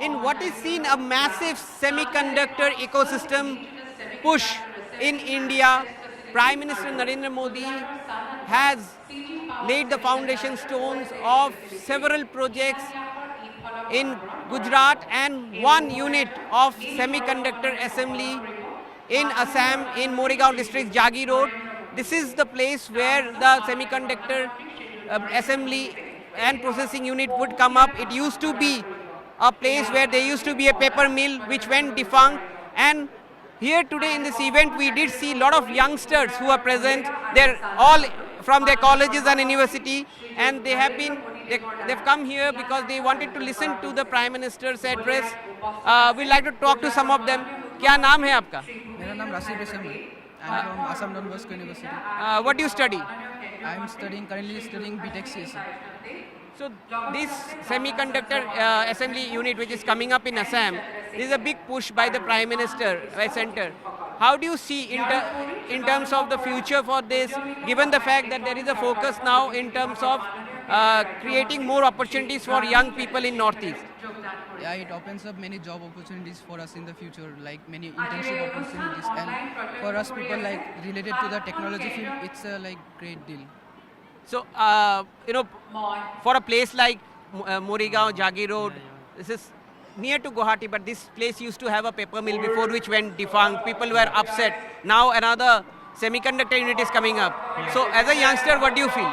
in what is seen a massive semiconductor ecosystem push in India, Prime Minister Narendra Modi has laid the foundation stones of several projects in Gujarat and one unit of semiconductor assembly in Assam, in Moregaon district, Jagi Road. This is the place where the semiconductor assembly and processing unit would come up. It used to be a place where there used to be a paper mill which went defunct, and here today in this event we did see a lot of youngsters who are present. They're all from their colleges and university, and they've come here because they wanted to listen to the Prime Minister's address. We'd like to talk to some of them. क्या नाम है आपका? मेरा नाम राशिद रेशम है. I am from Assam Don Bosco University. What do you study? I am currently studying BTech CSE. So this semiconductor assembly unit which is coming up in Assam, this is a big push by the Prime Minister, by Center. How do you see in terms of the future for this, given the fact that there is a focus now in terms of creating more opportunities for young people in Northeast? Yeah, it opens up many job opportunities for us in the future, like many internship opportunities, and for us people like related to the technology field, it's a like great deal. So, for a place like Moregaon, Jagi Road, this is near to Guwahati, but this place used to have a paper mill before which went defunct. People were upset. Now another semiconductor unit is coming up. So, as a youngster, what do you feel?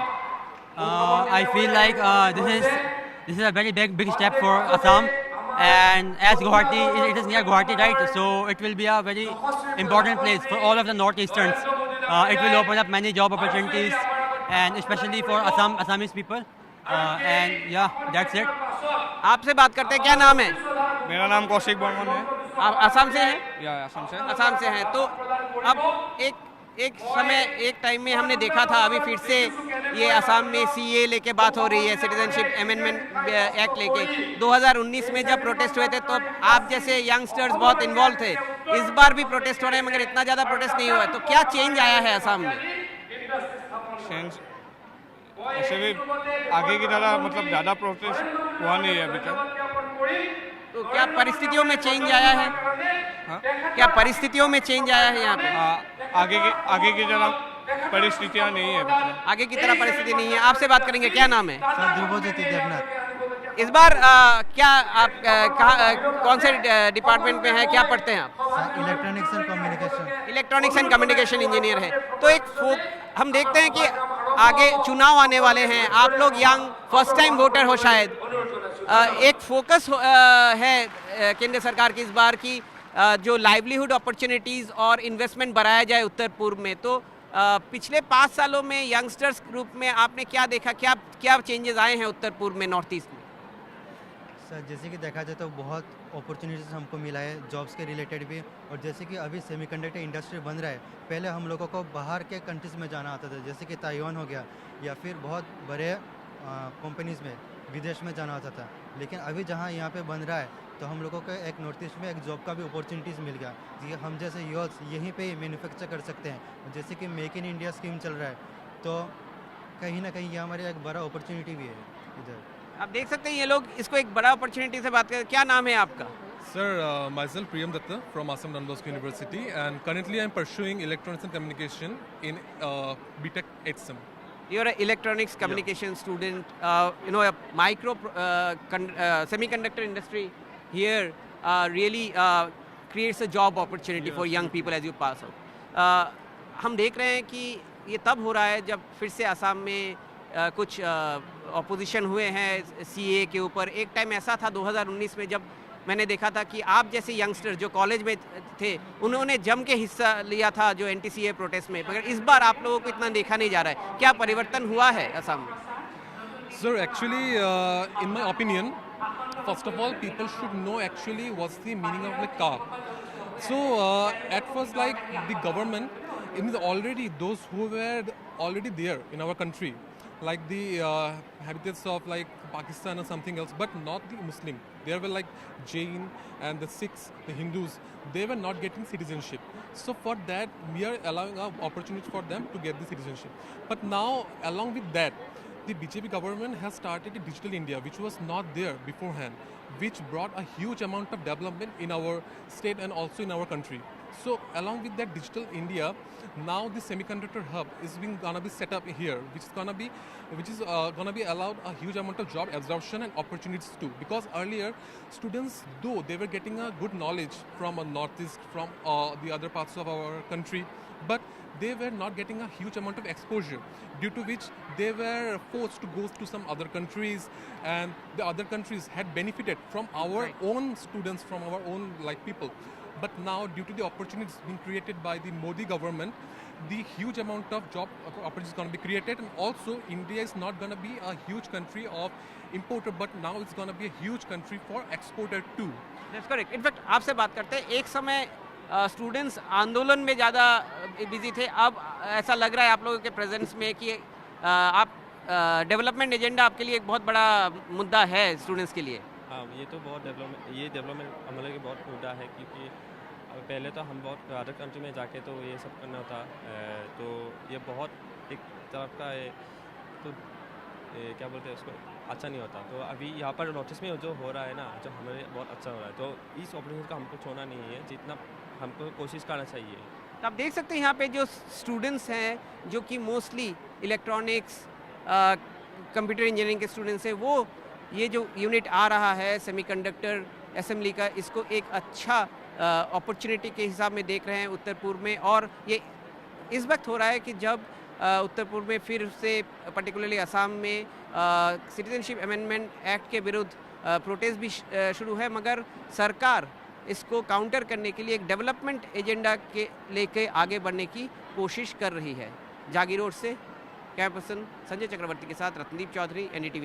I feel like this is a very big step for Assam, and as Guwahati, it is near Guwahati, right? So it will be a very important place for all of the Northeasterns. It will open up many job opportunities, and especially for Assamese people. And yeah, that's it. आपसे बात करते हैं, क्या नाम है? मेरा नाम कौशिक बर्मन है. आप असम से हैं? या असम से. असम से हैं. तो अब एक टाइम में हमने देखा था, अभी फिर से ये असम में सीए लेके बात हो रही है, सिटीजनशिप अमेंडमेंट एक्ट लेके. 2019 में जब प्रोटेस्ट हुए थे तो आप जैसे यंगस्टर्स बहुत इन्वॉल्व थे. इस बार भी प्रोटेस्ट हो रहे हैं मगर इतना ज़्यादा प्रोटेस्ट नहीं हुआ है. तो क्या चेंज आया है असम में? चेंज ऐसे भी आगे की तरह मतलब ज़्यादा प्रोटेस्ट हुआ नहीं है अभी तक. तो क्या परिस्थितियों में चेंज आया है? हाँ? क्या परिस्थितियों में चेंज आया है यहाँ पे? आगे की तरह परिस्थितियाँ नहीं है अभी तक. आगे की तरह परिस्थिति नहीं है. आपसे बात करेंगे, क्या नाम है? सर ध्रुवज्योति देवनाथ. इस बार क्या आप कौन से डिपार्टमेंट में हैं, क्या पढ़ते हैं आप? Electronics and communication. Electronics and communication engineer है. तो हम देखते हैं कि आगे चुनाव आने वाले हैं, आप लोग यंग फर्स्ट टाइम वोटर हो शायद. एक फोकस है केंद्र सरकार की इस बार की जो लाइवलीहुड अपॉर्चुनिटीज़ और इन्वेस्टमेंट बढ़ाया जाए उत्तर पूर्व में. तो पिछले 5 सालों में यंगस्टर्स ग्रुप में आपने क्या देखा, क्या चेंजेस आए हैं उत्तर पूर्व में, नॉर्थ ईस्ट में? सर जैसे कि देखा जाए तो बहुत अपॉर्चुनिटीज़ हमको मिला है जॉब्स के रिलेटेड भी. और जैसे कि अभी सेमीकंडक्टर इंडस्ट्री बन रहा है, पहले हम लोगों को बाहर के कंट्रीज़ में जाना आता था, जैसे कि ताइवान हो गया या फिर बहुत बड़े कंपनीज़ में विदेश में जाना होता था. लेकिन अभी जहाँ यहाँ पे बन रहा है तो हम लोगों को एक नॉर्थ ईस्ट में एक जॉब का भी अपॉर्चुनिटीज़ मिल गया. जी हम जैसे यूथ यहीं पे ही मैन्युफैक्चर कर सकते हैं. जैसे कि मेक इन इंडिया स्कीम चल रहा है, तो कहीं ना कहीं ये हमारे एक बड़ा अपॉर्चुनिटी भी है इधर. आप देख सकते हैं ये लोग इसको एक बड़ा अपॉर्चुनिटी से बात करें. क्या नाम है आपका? Sir, myself Priyam Datta from Assam Don Bosco University, and currently I am pursuing electronics and communication in BTech HSM. You're an electronics communication student. A semiconductor industry here really creates a job opportunity for young people as you pass out. हम देख रहे हैं कि ये तब हो रहा है जब फिर से असम में कुछ ऑपोजिशन हुए हैं सीए के ऊपर. एक टाइम ऐसा था 2019 में जब मैंने देखा था कि आप जैसे यंगस्टर जो कॉलेज में थे उन्होंने जम के हिस्सा लिया था जो एंटी-सीए प्रोटेस्ट में, मगर इस बार आप लोगों को इतना देखा नहीं जा रहा है. क्या परिवर्तन हुआ है असम में? Sir, actually, in my opinion, first of all, people should know actually what's the meaning of the car. So, at first, like the government, it is already those who were already there in our country, like the habitats of like Pakistan or something else, but not the Muslim. There were like Jain and the Sikhs, the Hindus. They were not getting citizenship. So for that, we are allowing opportunities for them to get the citizenship. But now, along with that, the BJP government has started a digital India, which was not there beforehand, which brought a huge amount of development in our state and also in our country. So along with that digital India, now the semiconductor hub is gonna be set up here, which is gonna be allowed a huge amount of job absorption and opportunities too. Because earlier, students, though they were getting a good knowledge from northeast, from the other parts of our country, but they were not getting a huge amount of exposure, due to which they were forced to go to some other countries, and the other countries had benefited from our own students, from our own people. But now, due to the opportunities being created by the Modi government, the huge amount of job opportunities is going to be created, and also India is not going to be a huge country of importer, but now it's going to be a huge country for exporter too. That's correct. In fact आपसे बात करते हैं, एक समय students आंदोलन में ज़्यादा busy थे, अब ऐसा लग रहा है आप लोगों के प्रेजेंस में कि आप डेवलपमेंट एजेंडा आपके लिए एक बहुत बड़ा मुद्दा है स्टूडेंट्स के लिए। हाँ, ये तो बहुत डेवलपमेंट हमारे लिए बहुत मुद्दा है, क्योंकि पहले तो हम बहुत अदर कंट्री में जाके तो ये सब करना था, तो ये बहुत एक तरफ का है, तो क्या बोलते हैं उसको, अच्छा नहीं होता। तो अभी यहाँ पर नोटिस में जो हो रहा है ना, जो हमारे बहुत अच्छा हो रहा है, तो इस अपॉर्चुनिटी को हमको छोड़ना नहीं है, जितना हमको कोशिश करना चाहिए। तो आप देख सकते हैं यहाँ पे जो स्टूडेंट्स हैं, जो कि मोस्टली इलेक्ट्रॉनिक्स कंप्यूटर इंजीनियरिंग के स्टूडेंट्स हैं, वो ये जो यूनिट आ रहा है सेमीकंडक्टर असेंबली का, इसको एक अच्छा अपॉर्चुनिटी के हिसाब में देख रहे हैं उत्तर पूर्व में। और ये इस वक्त हो रहा है कि जब उत्तर पूर्व में फिर से पर्टिकुलरली असम में सिटीजनशिप अमेंडमेंट एक्ट के विरुद्ध प्रोटेस्ट भी शुरू है, मगर सरकार इसको काउंटर करने के लिए एक डेवलपमेंट एजेंडा के लेके आगे बढ़ने की कोशिश कर रही है। जागीरोड से कैमरा पर्सन संजय चक्रवर्ती के साथ रत्नदीप चौधरी, NDTV।